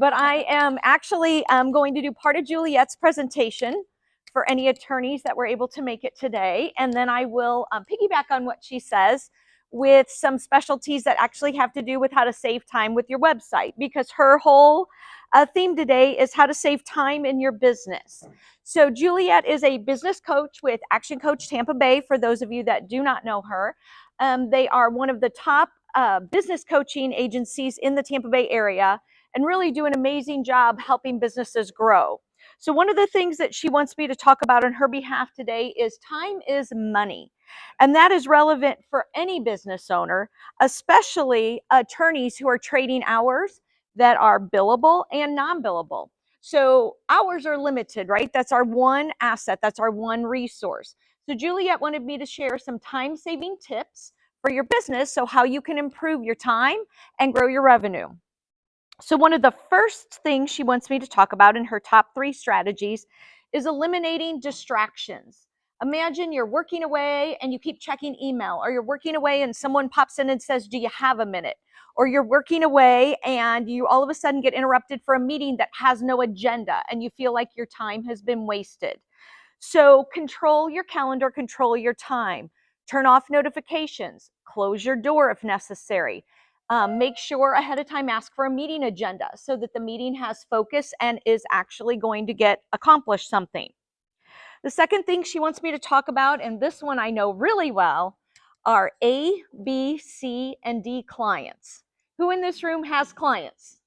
but I am actually going to do part of Juliet's presentation for any attorneys that were able to make it today. And then I will piggyback on what she says with some specialties that actually have to do with how to save time with your website, because her whole theme today is how to save time in your business. So Juliet is a business coach with ActionCOACH Tampa Bay, for those of you that do not know her. They are one of the top business coaching agencies in the Tampa Bay area and really do an amazing job helping businesses grow. So one of the things that she wants me to talk about on her behalf today is time is money. And that is relevant for any business owner, especially attorneys who are trading hours that are billable and non-billable. So hours are limited, right? That's our one asset. That's our one resource. So Juliet wanted me to share some time-saving tips for your business, so how you can improve your time and grow your revenue. So one of the first things she wants me to talk about in her top 3 strategies is eliminating distractions. Imagine you're working away and you keep checking email, or you're working away and someone pops in and says, do you have a minute? Or you're working away and you all of a sudden get interrupted for a meeting that has no agenda and you feel like your time has been wasted. So control your calendar, control your time. Turn off notifications, close your door if necessary. Make sure ahead of time, ask for a meeting agenda so that the meeting has focus and is actually going to get accomplished something. The second thing she wants me to talk about, and this one I know really well, are A, B, C, and D clients. Who in this room has clients?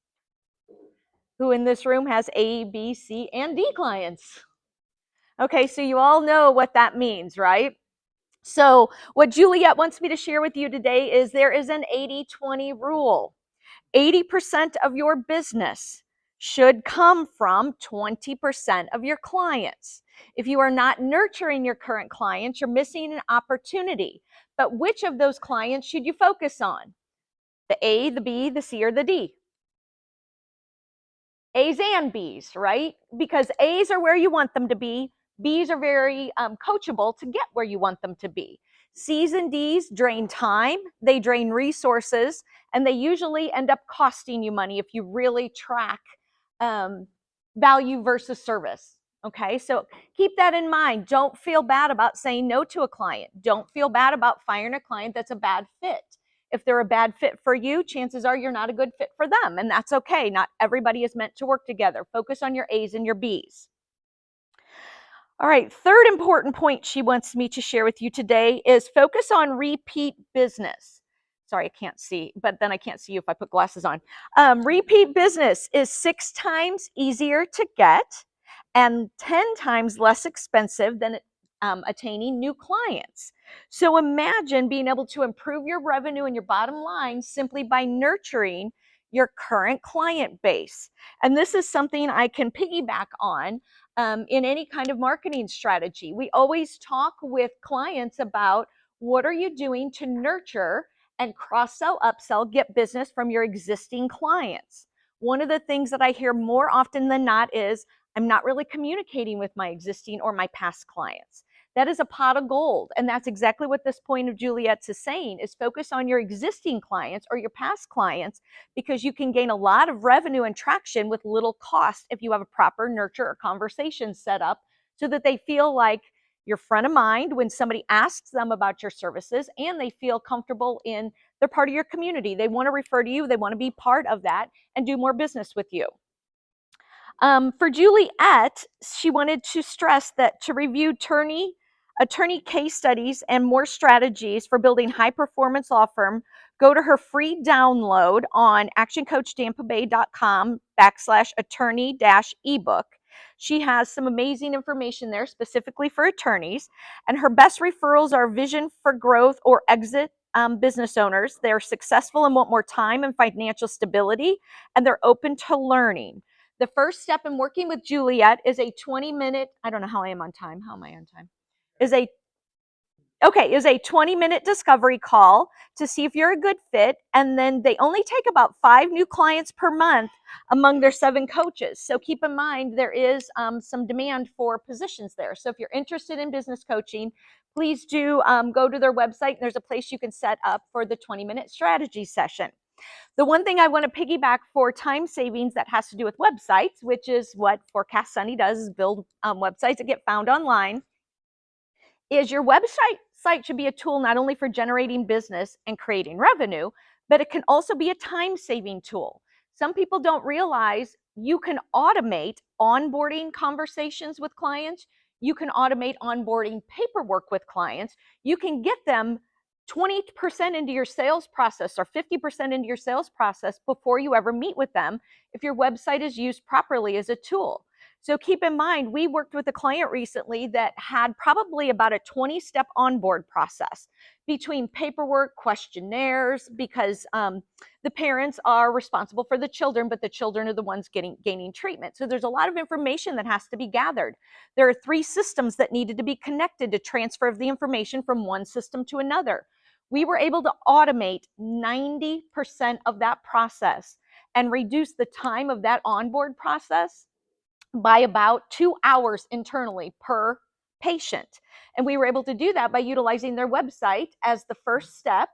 Who in this room has A, B, C, and D clients? Okay, so you all know what that means, right? So what Juliet wants me to share with you today is there is an 80-20 rule. 80% of your business should come from 20% of your clients. If you are not nurturing your current clients, you're missing an opportunity. But which of those clients should you focus on? The A, the B, the C, or the D? A's and B's, right? Because A's are where you want them to be. B's are very coachable to get where you want them to be. C's and D's drain time, they drain resources, and they usually end up costing you money if you really track value versus service. Okay, so keep that in mind. Don't feel bad about saying no to a client. Don't feel bad about firing a client that's a bad fit. If they're a bad fit for you, chances are you're not a good fit for them, and that's okay. Not everybody is meant to work together. Focus on your A's and your B's. All right, third important point she wants me to share with you today is focus on repeat business. Sorry, I can't see, but then I can't see you if I put glasses on. Repeat business is 6 times easier to get and 10 times less expensive than attaining new clients. So imagine being able to improve your revenue and your bottom line simply by nurturing your current client base. And this is something I can piggyback on in any kind of marketing strategy. We always talk with clients about what are you doing to nurture and cross-sell, upsell, get business from your existing clients. One of the things that I hear more often than not is, I'm not really communicating with my existing or my past clients. That is a pot of gold. And that's exactly what this point of Juliet's is saying, is focus on your existing clients or your past clients, because you can gain a lot of revenue and traction with little cost if you have a proper nurture or conversation set up so that they feel like you're front of mind when somebody asks them about your services, and they feel comfortable in they're part of your community. They want to refer to you. They want to be part of that and do more business with you. For Juliet, she wanted to stress that to review attorney case studies and more strategies for building high-performance law firm, go to her free download on actioncoachtampabay.com/attorney-ebook. She has some amazing information there specifically for attorneys, and her best referrals are vision for growth or exit business owners. They're successful and want more time and financial stability, and they're open to learning. The first step in working with Juliet is a 20-minute, I don't know how I am on time. How am I on time? Is a 20-minute discovery call to see if you're a good fit. And then they only take about 5 new clients per month among their 7 coaches. So keep in mind, there is some demand for positions there. So if you're interested in business coaching, please do go to their website. There's a place you can set up for the 20-minute strategy session. The one thing I want to piggyback for time savings that has to do with websites, which is what Forecast Sunny does, is build websites that get found online, is your website should be a tool not only for generating business and creating revenue, but it can also be a time-saving tool. Some people don't realize you can automate onboarding conversations with clients. You can automate onboarding paperwork with clients. You can get them 20% into your sales process or 50% into your sales process before you ever meet with them if your website is used properly as a tool. So keep in mind, we worked with a client recently that had probably about a 20-step onboard process between paperwork, questionnaires, because the parents are responsible for the children, but the children are the ones gaining treatment. So there's a lot of information that has to be gathered. There are 3 systems that needed to be connected to transfer the information from one system to another. We were able to automate 90% of that process and reduce the time of that onboard process by about 2 hours internally per patient. And we were able to do that by utilizing their website as the first step,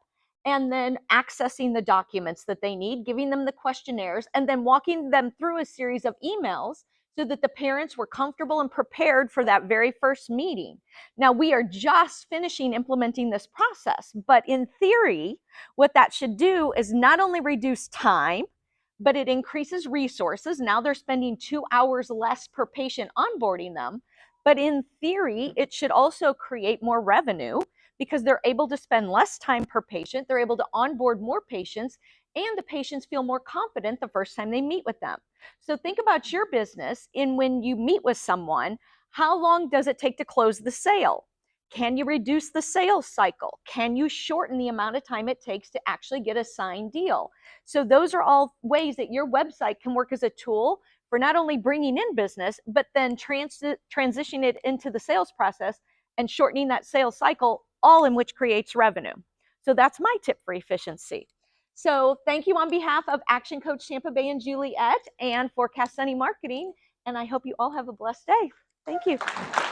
and then accessing the documents that they need, giving them the questionnaires, and then walking them through a series of emails so that the parents were comfortable and prepared for that very first meeting. Now, we are just finishing implementing this process, but in theory, what that should do is not only reduce time, but it increases resources. Now they're spending 2 hours less per patient onboarding them. But in theory, it should also create more revenue because they're able to spend less time per patient. They're able to onboard more patients, and the patients feel more confident the first time they meet with them. So think about your business in when you meet with someone, how long does it take to close the sale? Can you reduce the sales cycle? Can you shorten the amount of time it takes to actually get a signed deal? So those are all ways that your website can work as a tool for not only bringing in business, but then transitioning it into the sales process and shortening that sales cycle, all in which creates revenue. So that's my tip for efficiency. So thank you on behalf of Action Coach Tampa Bay and Juliet and Forecast Sunny Marketing. And I hope you all have a blessed day. Thank you.